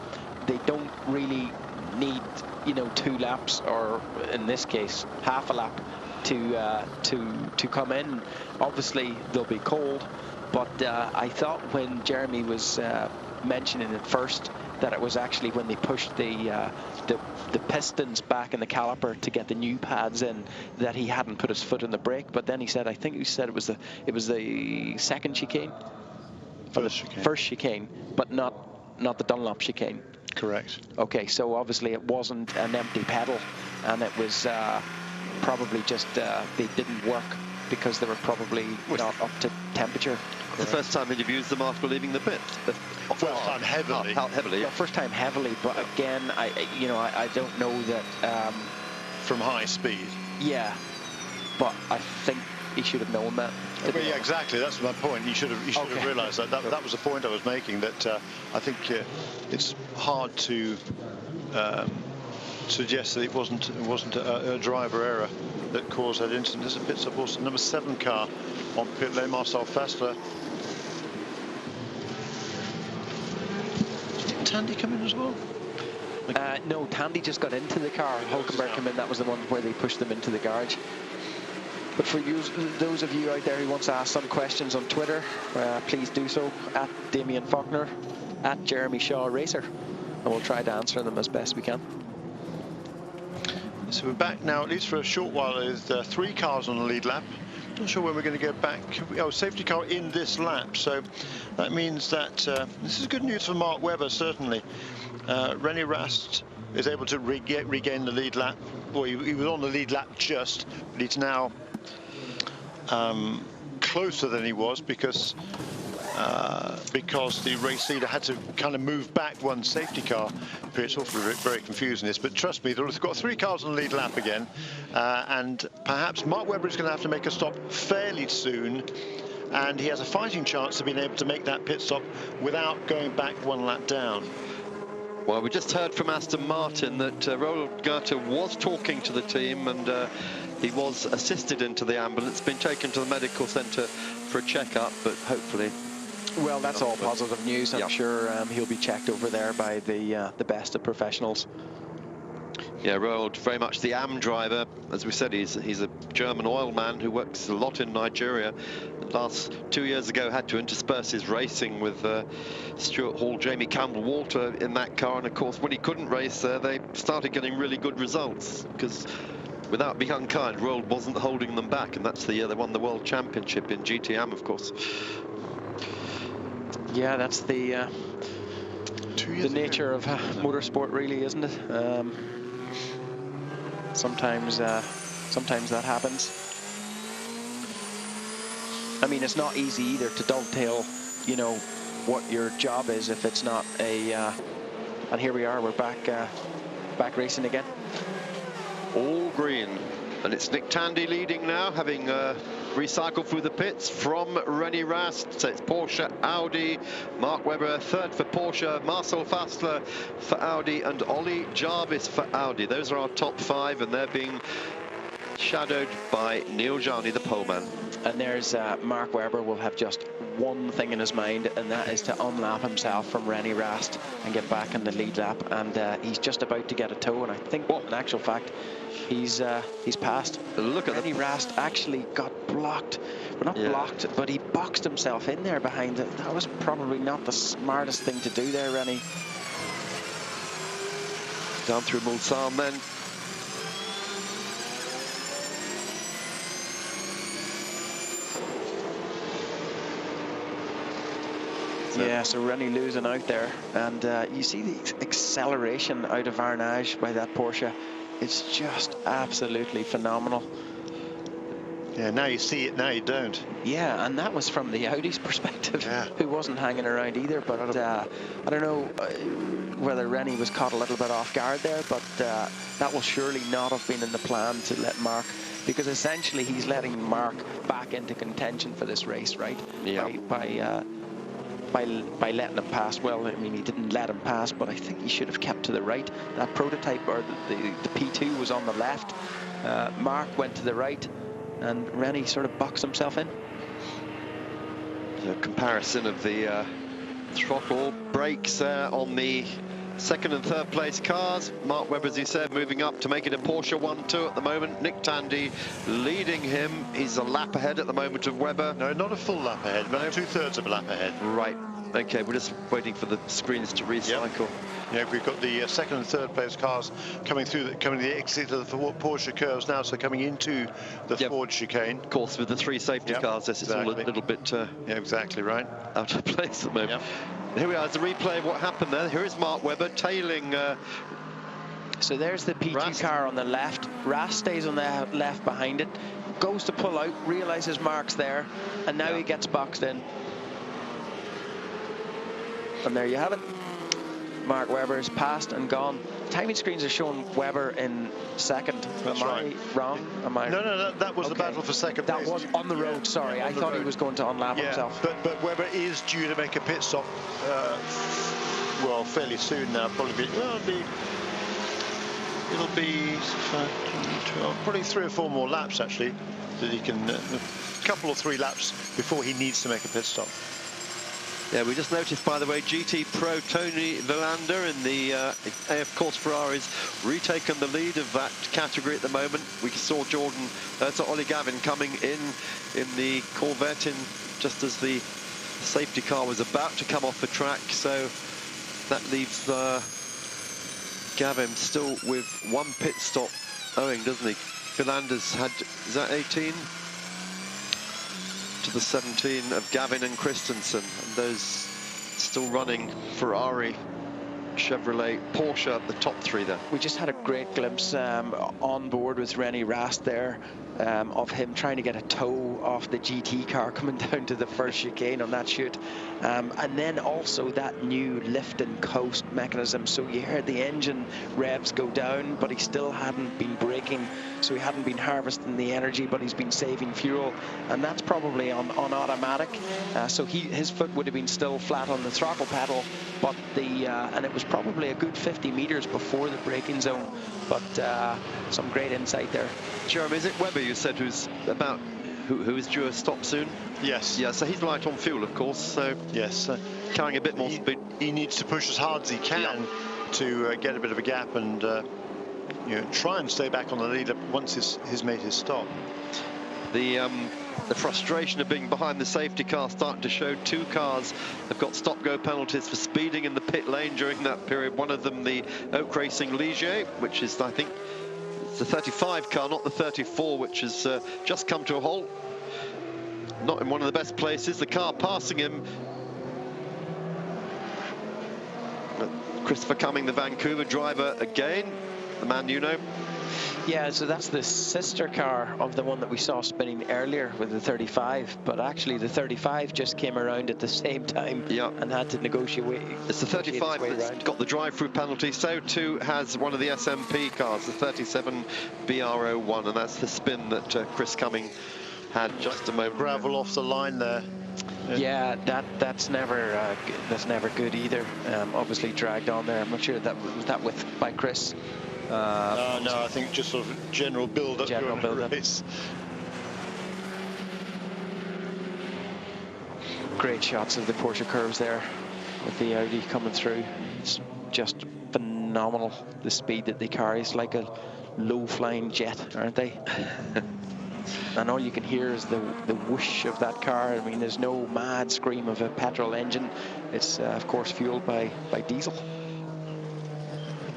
they don't really need, you know, 2 laps, or in this case half a lap to come in. Obviously they'll be cold, but I thought when Jeremy was mentioning it first that it was actually when they pushed the pistons back in the caliper to get the new pads in, that he hadn't put his foot in the brake. But then he said, I think he said it was the second chicane, first chicane, but not the Dunlop chicane. Correct. Okay, so obviously it wasn't an empty pedal, and it was probably just they didn't work because they were probably not up to temperature. It's the first time that you've used them after leaving the pit. First time heavily. Heavily. Yeah, first time heavily, but again, I don't know that. From high speed. Yeah, but I think he should have known that. Well, yeah, exactly. That's my point. He should have realised that. That was the point I was making. That I think it's hard to suggest that it wasn't a driver error that caused that incident. There's a pit stop also. Number 7 car on pit lane, Marcel Fessler. Did Tandy come in as well? No, Tandy just got into the car. Hulkenberg came in. That was the one where they pushed them into the garage. But for you, those of you out there who wants to ask some questions on Twitter, please do so at Damien Faulkner, at Jeremy Shaw Racer, and we'll try to answer them as best we can. So we're back now, at least for a short while, with 3 cars on the lead lap. Not sure when we're going to go back. Oh, safety car in this lap. So that means that this is good news for Mark Webber, certainly. René Rast is able to regain the lead lap. Well, he was on the lead lap just, but he's now closer than he was because the race leader had to kind of move back one safety car. It's awfully very confusing this, but trust me, they've got 3 cars on the lead lap again, and perhaps Mark Webber is going to have to make a stop fairly soon, and he has a fighting chance of being able to make that pit stop without going back 1 lap down. Well, we just heard from Aston Martin that Roland Goethe was talking to the team, and he was assisted into the ambulance, been taken to the medical centre for a checkup, but hopefully... Well, that's all positive news. I'm sure he'll be checked over there by the best of professionals. Yeah, Roald, very much the AM driver. As we said, he's a German oil man who works a lot in Nigeria. And last 2 years ago had to intersperse his racing with Stuart Hall, Jamie Campbell-Walter in that car. And of course, when he couldn't race there, they started getting really good results because, without being unkind, Roald wasn't holding them back. And that's the year they won the World Championship in GTM, of course. Yeah, that's the nature of motorsport, really, isn't it? Sometimes that happens. I mean, it's not easy either to dovetail, you know, what your job is if it's not a. And here we are, we're back racing again. All green, and it's Nick Tandy leading now, having recycled through the pits from Rennie Rast. So it's Porsche, Audi, Mark Webber third for Porsche, Marcel Fassler for Audi, and Ollie Jarvis for Audi. Those are our top 5, and they're being shadowed by Neil Jani, the poleman. And there's Mark Webber will have just one thing in his mind, and that is to unlap himself from Rennie Rast and get back in the lead lap. And he's just about to get a tow, and I think, in actual fact, he's passed. Look at Rennie Rast actually got blocked. Well, not blocked, but he boxed himself in there behind it. That was probably not the smartest thing to do there, Rennie. Down through Mulsanne then. Yeah, so Rennie losing out there, and you see the acceleration out of Arnage by that Porsche. It's just absolutely phenomenal. Yeah, now you see it, now you don't. Yeah, and that was from the Audi's perspective, who wasn't hanging around either. But I don't know whether Rennie was caught a little bit off guard there, but that will surely not have been in the plan to let Mark, because essentially he's letting Mark back into contention for this race, right? Yeah. By letting him pass. Well, I mean, he didn't let him pass, but I think he should have kept to the right. That prototype, or the P2 was on the left. Mark went to the right, and Rennie sort of boxed himself in. The comparison of the throttle brakes on the second and third place cars. Mark Webber, as you said, moving up to make it a Porsche 1-2 at the moment. Nick Tandy leading him. He's a lap ahead at the moment of Webber. No, not a full lap ahead, but 2/3 of a lap ahead. Right. Okay, we're just waiting for the screens to recycle. Yeah, we've got the second and third place cars coming through, coming the exit of the Porsche curves now, so coming into the Ford chicane. Of course, with the 3 safety cars, this is all a little bit yeah, exactly right, out of place at the moment. Here we are, as a replay of what happened there. Here is Mark Webber tailing. So there's the P2 Rast car on the left. Rast stays on the left behind it, goes to pull out, realizes Mark's there, and now he gets boxed in. And there you have it. Mark Webber's passed and gone. Timing screens are showing Webber in second. That's right. I wrong? Am I? No, that was the battle for second place. That was on the road, sorry. I thought he was going to unlap himself. But Webber is due to make a pit stop, well, fairly soon now. Probably it'll be 12, probably 3 or 4 more laps, actually, that he can, a couple or 3 laps before he needs to make a pit stop. Yeah, we just noticed, by the way, GT Pro Tony Villander in the AF Corse Ferraris retaken the lead of that category at the moment. We saw Ollie Gavin coming in the Corvette just as the safety car was about to come off the track. So that leaves Gavin still with 1 pit stop owing, doesn't he? Villander's had, is that 18? To the 17 of Gavin and Christensen, and those still running Ferrari, Chevrolet, Porsche, the top 3 there. We just had a great glimpse on board with Rennie Rast there of him trying to get a tow off the GT car coming down to the first chicane on that chute, and then also that new lift and coast mechanism. So you heard the engine revs go down, but he still hadn't been braking, so he hadn't been harvesting the energy, but he's been saving fuel, and that's probably on automatic. So his foot would have been still flat on the throttle pedal, but and it was probably a good 50 meters before the braking zone. But some great insight there. Jeremy, is it Webber you said who is due a stop soon? Yes. Yeah, so he's light on fuel, of course. So yes, carrying a bit more speed. He needs to push as hard as he can to get a bit of a gap and try and stay back on the lead once his mate is stopped. The frustration of being behind the safety car starting to show. 2 cars have got stop-go penalties for speeding in the pit lane during that period. One of them, the Oak Racing Ligier, which is, I think, it's the 35 car, not the 34, which has just come to a halt. Not in one of the best places. The car passing him. Christopher Cumming, the Vancouver driver again, the man you know. Yeah, so that's the sister car of the one that we saw spinning earlier with the 35, but actually the 35 just came around at the same time and had to negotiate. It's the 35 that's got the drive-through penalty. So too has one of the SMP cars, the 37 BR01, and that's the spin that Chris Cumming had just a moment. Gravel off the line there. Yeah, that's never good either. Obviously dragged on there. I'm not sure that was that by Chris. No, I think just sort of general build-up during the race. Great shots of the Porsche curves there with the Audi coming through. It's just phenomenal, the speed that they carry. It's like a low-flying jet, aren't they? And all you can hear is the whoosh of that car. I mean, there's no mad scream of a petrol engine. It's, of course, fueled by diesel.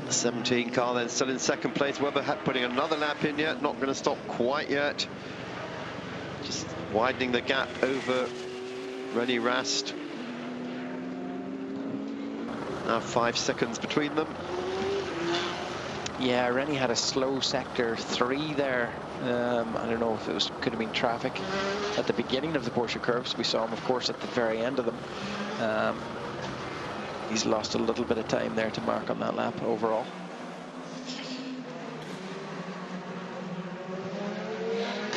17 car then still in second place. Webber putting another lap in yet, not going to stop quite yet. Just widening the gap over Rennie Rast. Now 5 seconds between them. Yeah, Rennie had a slow sector 3 there. I don't know if it could have been traffic at the beginning of the Porsche curves. We saw him, of course, at the very end of them. He's lost a little bit of time there to mark on that lap overall.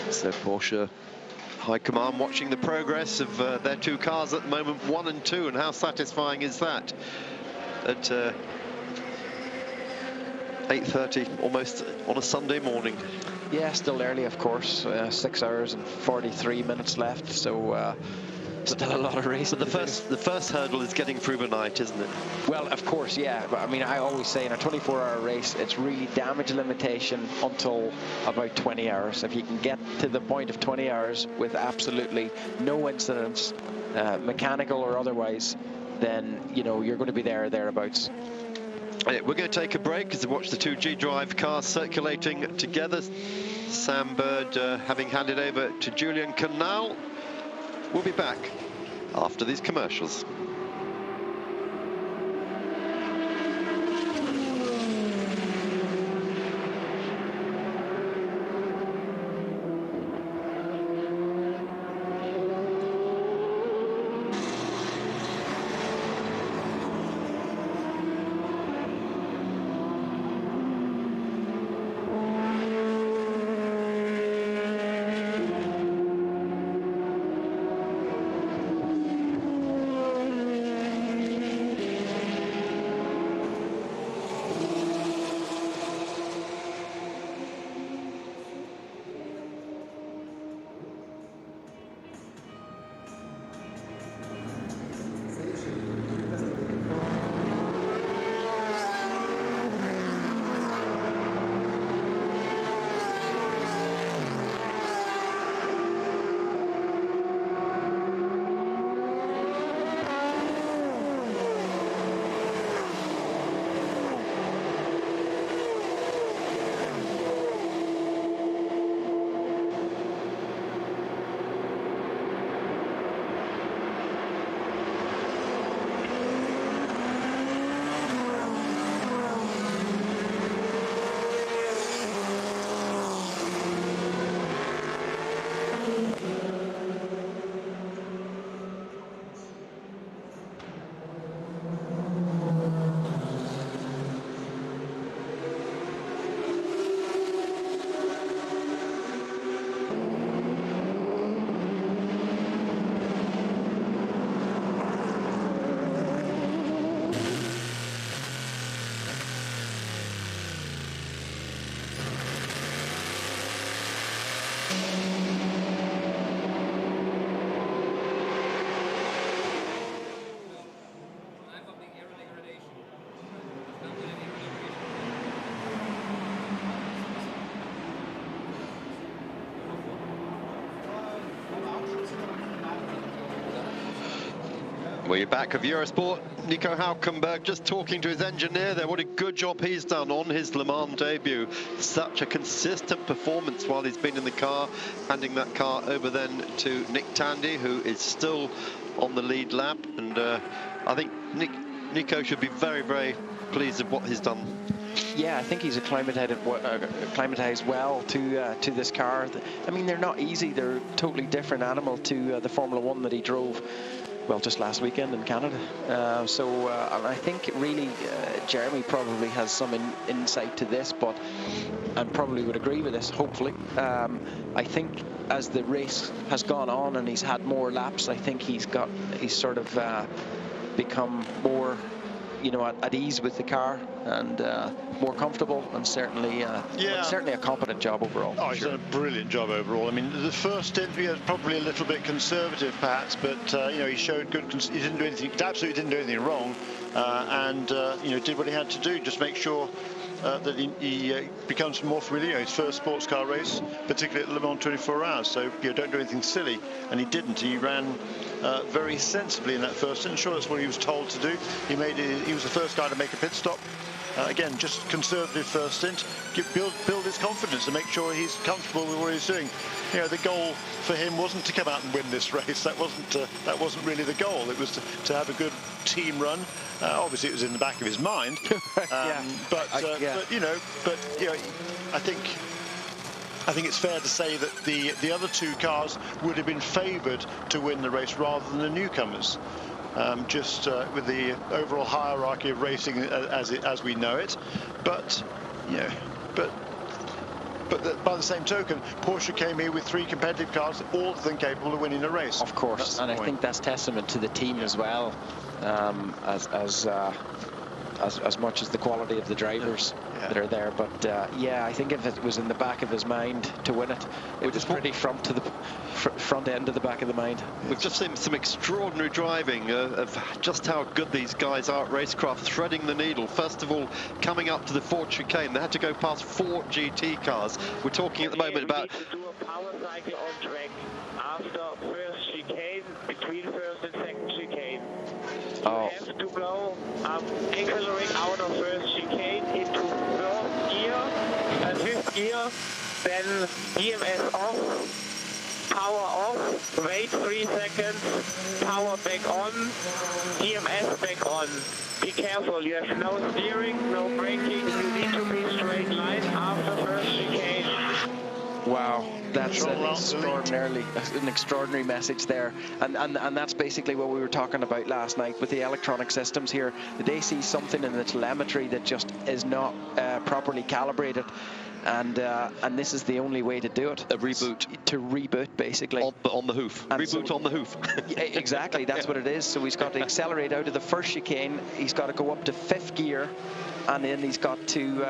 It's the Porsche High Command watching the progress of their 2 cars at the moment, 1 and 2, and how satisfying is that? At 8:30, almost on a Sunday morning. Yeah, still early, of course. 6 hours and 43 minutes left, so still a lot of racing. But the first hurdle is getting through the night, isn't it? Well, of course, yeah. But I mean, I always say in a 24-hour race, it's really damage limitation until about 20 hours. If you can get to the point of 20 hours with absolutely no incidents, mechanical or otherwise, then you're going to be there or thereabouts. We're going to take a break as we watch the 2 G-Drive cars circulating together. Sam Bird having handed over to Julian Canal. We'll be back after these commercials. We're back with Eurosport. Nico Hülkenberg just talking to his engineer there. What a good job he's done on his Le Mans debut. Such a consistent performance while he's been in the car, handing that car over then to Nick Tandy, who is still on the lead lap. And I think Nico should be very, very pleased with what he's done. Yeah, I think he's acclimatized well to this car. I mean, they're not easy. They're a totally different animal to the Formula One that he drove, well, just last weekend in Canada. And I think really Jeremy probably has some insight to this, and probably would agree with this, hopefully. I think as the race has gone on and he's had more laps, I think he's sort of become more, at ease with the car and more comfortable, and certainly a competent job overall. Oh, he's done a brilliant job overall. I mean, the first stint was probably a little bit conservative, perhaps, but he showed good. He didn't do anything. Absolutely didn't do anything wrong, and did what he had to do. Just make sure that he becomes more familiar. His first sports car race, particularly at Le Mans 24 Hours. So don't do anything silly, and he didn't. He ran very sensibly in that first stint. Sure, that's what he was told to do. He was the first guy to make a pit stop. Again, just conservative first stint. Build his confidence and make sure he's comfortable with what he's doing. The goal for him wasn't to come out and win this race. That wasn't really the goal. It was to have a good team run. Obviously, it was in the back of his mind. I think it's fair to say that the other two cars would have been favoured to win the race rather than the newcomers. With the overall hierarchy of racing as we know it, but by the same token, Porsche came here with 3 competitive cars, all of them capable of winning a race. Of course, and I think that's testament to the team as well, as much as the quality of the drivers that are there. But I think if it was in the back of his mind to win it, it was pretty front end to the back of the mind. We've just seen some extraordinary driving of just how good these guys are at racecraft, threading the needle. First of all, coming up to the fourth chicane, they had to go past 4 GT cars. We're talking at the moment about... to do a power cycle on track after first chicane, between first and second chicane. You have to blow accelerate out of first chicane into third gear and fifth gear, then EMS off, power off, wait 3 seconds, power back on, EMS back on. Be careful, you have no steering, no braking, you need to be straight line after first chicane. Wow, that's an extraordinary message there, and that's basically what we were talking about last night with the electronic systems here. They see something in the telemetry that just is not properly calibrated, and this is the only way to do it. A reboot. To reboot, basically. On the hoof. And reboot on the hoof. Exactly, that's what it is. So he's got to accelerate out of the first chicane, he's got to go up to 5th gear, and then he's got to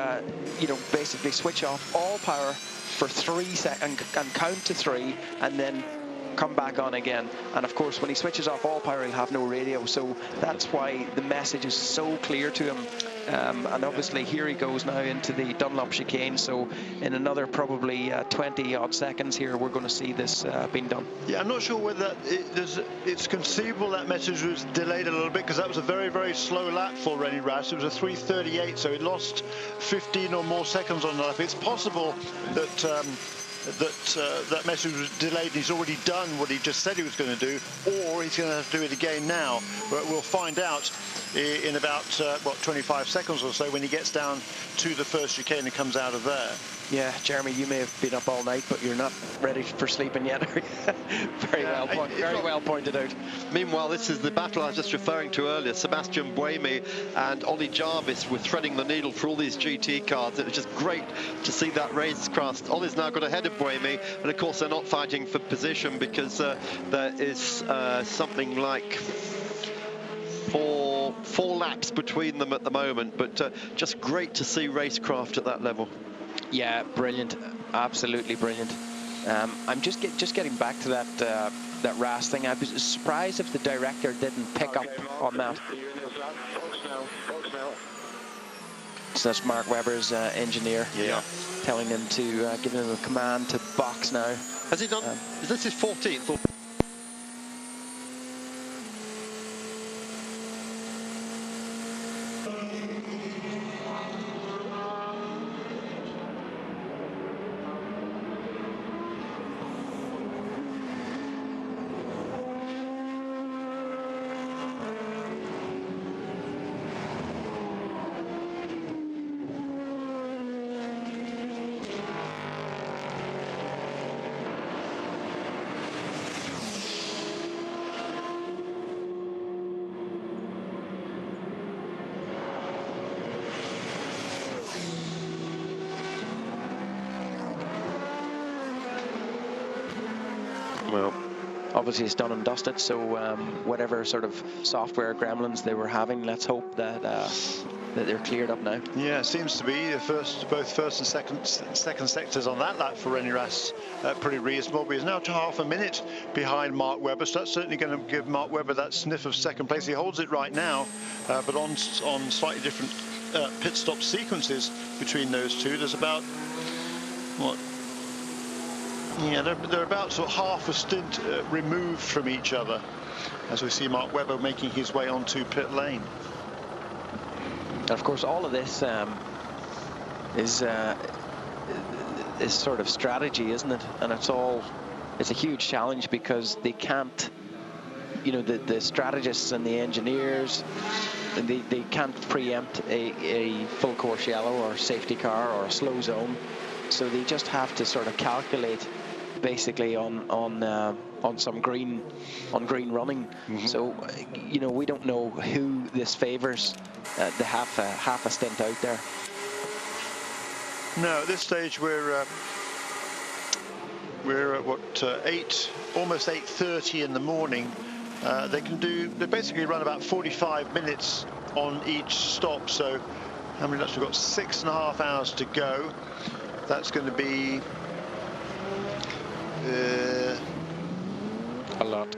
basically switch off all power for 3 seconds and count to 3, and then come back on again. And of course, when he switches off all power, he'll have no radio, so that's why the message is so clear to him. And obviously here he goes now into the Dunlop chicane, so in another probably 20 odd seconds here we're going to see this being done. Yeah, I'm not sure whether it's conceivable that message was delayed a little bit, because that was a very, very slow lap for Rennie Ras. It was a 3:38, so he lost 15 or more seconds on the lap. It's possible that that message was delayed and he's already done what he just said he was going to do, or he's going to have to do it again now. But we'll find out in about 25 seconds or so when he gets down to the first chicane and comes out of there. Yeah, Jeremy, you may have been up all night, but you're not ready for sleeping yet. Very well pointed out. Meanwhile, this is the battle I was just referring to earlier. Sebastian Buemi and Ollie Jarvis were threading the needle for all these GT cars. It was just great to see that racecraft. Ollie's now got ahead of Buemi, and of course they're not fighting for position because there is something like four laps between them at the moment. But just great to see racecraft at that level. Yeah, brilliant, absolutely brilliant. I'm just getting back to that Ras thing. I was surprised if the director didn't pick up on that. So that's Mark Webber's engineer, telling him to giving him a command to box now. Has he done? Is this his 14th? Well, obviously it's done and dusted, so whatever sort of software gremlins they were having, let's hope that that they're cleared up now. Yeah, it seems to be both first and second sectors on that lap for Rennie Rast pretty reasonable. But he's now to half a minute behind Mark Webber, so that's certainly going to give Mark Webber that sniff of second place. He holds it right now, but on slightly different pit stop sequences between those two. There's about what? Yeah, they're about sort of half a stint removed from each other, as we see Mark Webber making his way onto pit lane. And of course, all of this is sort of strategy, isn't it? And it's a huge challenge because they can't, you know, the strategists and the engineers, they can't preempt a full course yellow or safety car or a slow zone, so they just have to sort of calculate basically on some green running. So you know, we don't know who this favors. The half a stint out there. No, at this stage we're at what, almost 8:30 in the morning. They basically run about 45 minutes on each stop. So how many laps we've got? 6.5 hours to go. That's going to be a lot.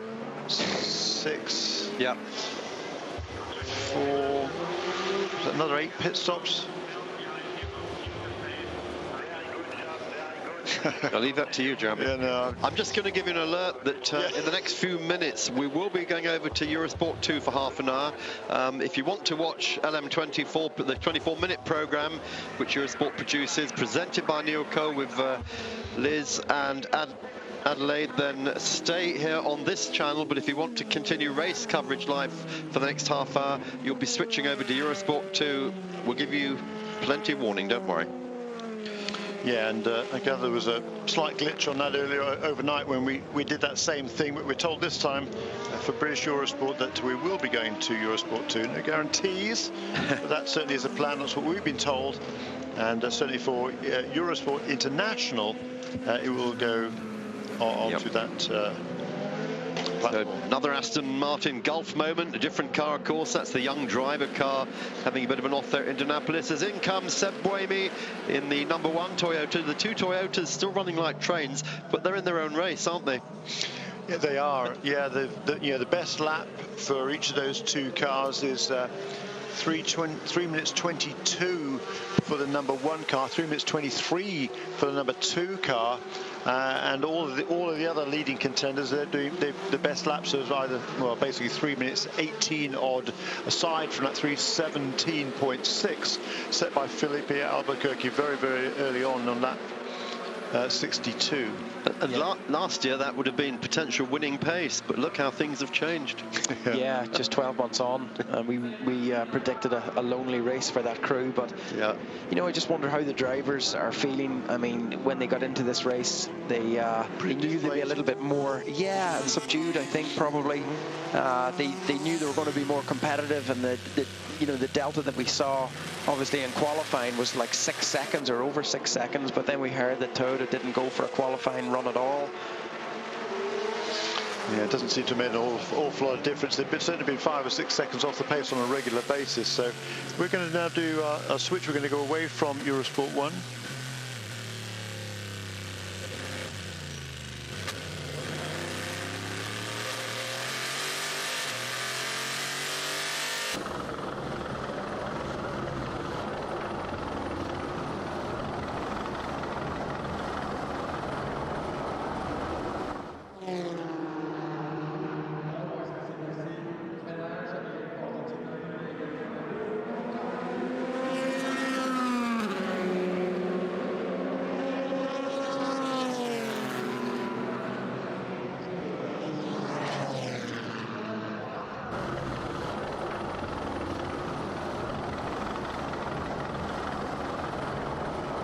6. yeah. 4. Is that another 8 pit stops? I'll leave that to you, Jeremy. Yeah, no. I'm just going to give you an alert that in the next few minutes we will be going over to Eurosport 2 for half an hour. If you want to watch LM24, the 24-minute program which Eurosport produces, presented by Neil Cole with Liz and Adelaide, then stay here on this channel. But if you want to continue race coverage live for the next half hour, you'll be switching over to Eurosport 2. We'll give you plenty of warning, don't worry. Yeah, and I gather there was a slight glitch on that earlier overnight when we did that same thing, but we're told this time for British Eurosport that we will be going to Eurosport 2. No guarantees, but that certainly is a plan. That's what we've been told. And certainly for Eurosport International, it will go onto that platform. So another Aston Martin Gulf moment, a different car, of course. That's the young driver car having a bit of an off there at Indianapolis. As in comes Seb Buemi in the number 1 Toyota. The two Toyotas still running like trains, but they're in their own race, aren't they? Yeah, they are. Yeah, the best lap for each of those two cars is 3 minutes 22 for the number 1 car, 3 minutes 23 for the number 2 car. And all of the other leading contenders, they're doing the best laps of either, well, basically 3 minutes 18 odd, aside from that 3:17.6 set by Felipe Albuquerque very, very early on lap 62. And last year that would have been potential winning pace, but look how things have changed. Yeah, just 12 months on, and we predicted a lonely race for that crew. But yeah, you know, I just wonder how the drivers are feeling. I mean, when they got into this race, they knew they'd be a little bit more, subdued. I think probably they knew they were going to be more competitive, and the delta that we saw obviously in qualifying was like 6 seconds or over 6 seconds. But then we heard that Toyota didn't go for a qualifying run at all. Yeah, it doesn't seem to make an awful lot of difference. They've certainly been 5 or 6 seconds off the pace on a regular basis. So we're going to now do a switch. We're going to go away from Eurosport 1